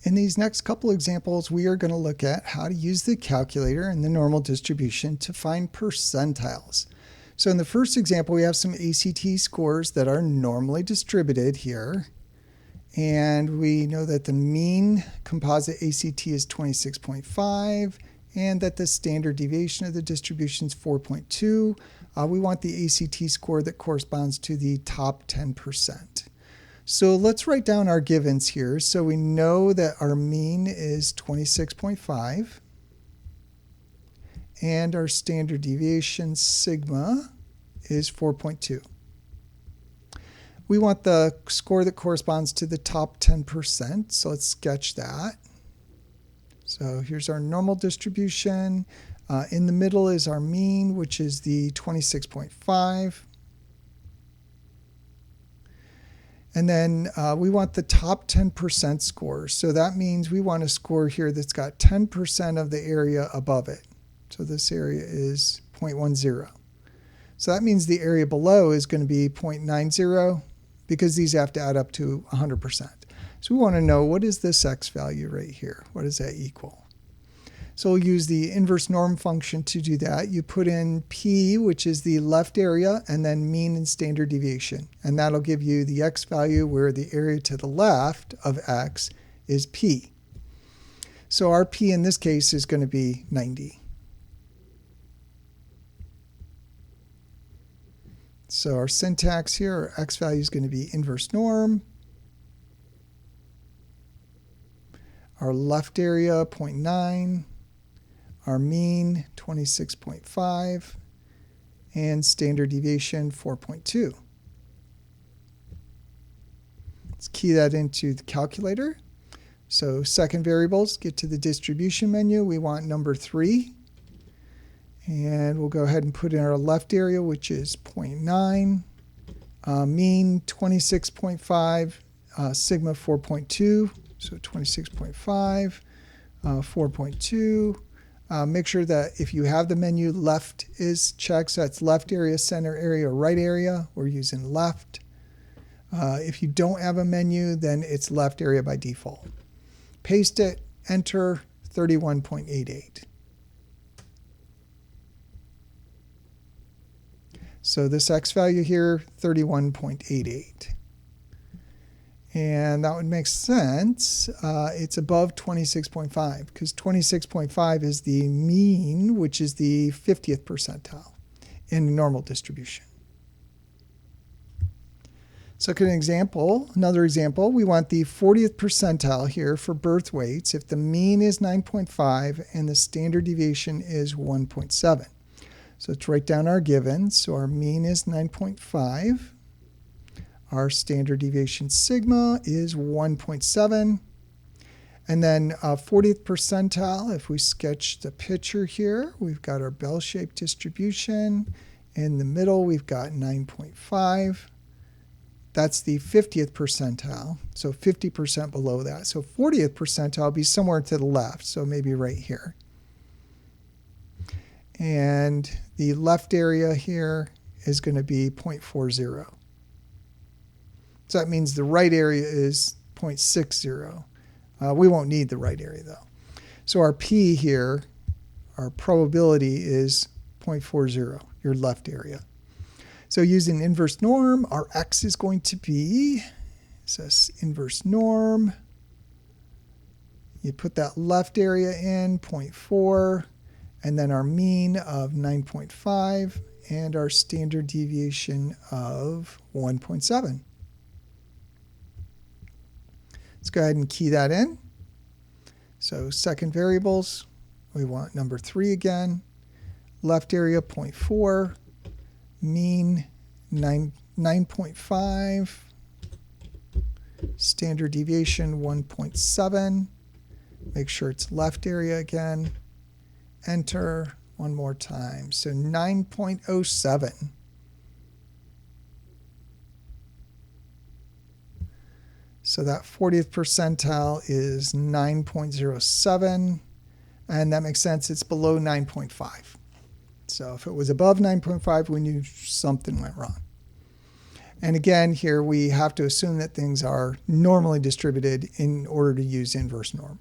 In these next couple examples, we are going to look at how to use the calculator and the normal distribution to find percentiles. So in the first example, we have some ACT scores that are normally distributed here. And we know that the mean composite ACT is 26.5 and that the standard deviation of the distribution is 4.2. We want the ACT score that corresponds to the top 10%. So let's write down our givens here. So we know that our mean is 26.5 and our standard deviation sigma is 4.2. We want the score that corresponds to the top 10%. So let's sketch that. So here's our normal distribution. In the middle is our mean, which is the 26.5. And then we want the top 10% score. So that means we want a score here that's got 10% of the area above it. So this area is 0.10. So that means the area below is going to be 0.90 because these have to add up to 100%. So we want to know, what is this x value right here? What does that equal? So we'll use the inverse norm function to do that. You put in p, which is the left area, and then mean and standard deviation. And that'll give you the x value where the area to the left of x is p. So our p in this case is going to be 90. So our syntax here, our x value is going to be inverse norm. Our left area, 0.9. Our mean, 26.5, and standard deviation, 4.2. Let's key that into the calculator. So second variables, get to the distribution menu. We want number 3. And we'll go ahead and put in our left area, which is 0.9. Mean, 26.5, sigma, 4.2. So 26.5, 4.2. Make sure that if you have the menu, left is checked. So that's left area, center area, right area. We're using left. If you don't have a menu, then it's left area by default. Paste it, enter, 31.88. So this x value here, 31.88. And that would make sense. It's above 26.5 because 26.5 is the mean, which is the 50th percentile in normal distribution. Second example, another example, we want the 40th percentile here for birth weights if the mean is 9.5 and the standard deviation is 1.7. So let's write down our givens. So our mean is 9.5. Our standard deviation sigma is 1.7. And then 40th percentile, if we sketch the picture here, we've got our bell-shaped distribution. In the middle, we've got 9.5. That's the 50th percentile, so 50% below that. So 40th percentile would be somewhere to the left, so maybe right here. And the left area here is going to be 0.40. So that means the right area is 0.60. We won't need the right area though. So our p here, our probability is 0.40, your left area. So using inverse norm, our x is going to be, says inverse norm. You put that left area in, 0.4, and then our mean of 9.5, and our standard deviation of 1.7. Let's go ahead and key that in. So second variables, we want number 3 again. Left area 0.4, mean 9.5, standard deviation 1.7. Make sure it's left area again. Enter one more time. So 9.07. So that 40th percentile is 9.07, and that makes sense. It's below 9.5. So if it was above 9.5, we knew something went wrong. And again, here we have to assume that things are normally distributed in order to use inverse norm.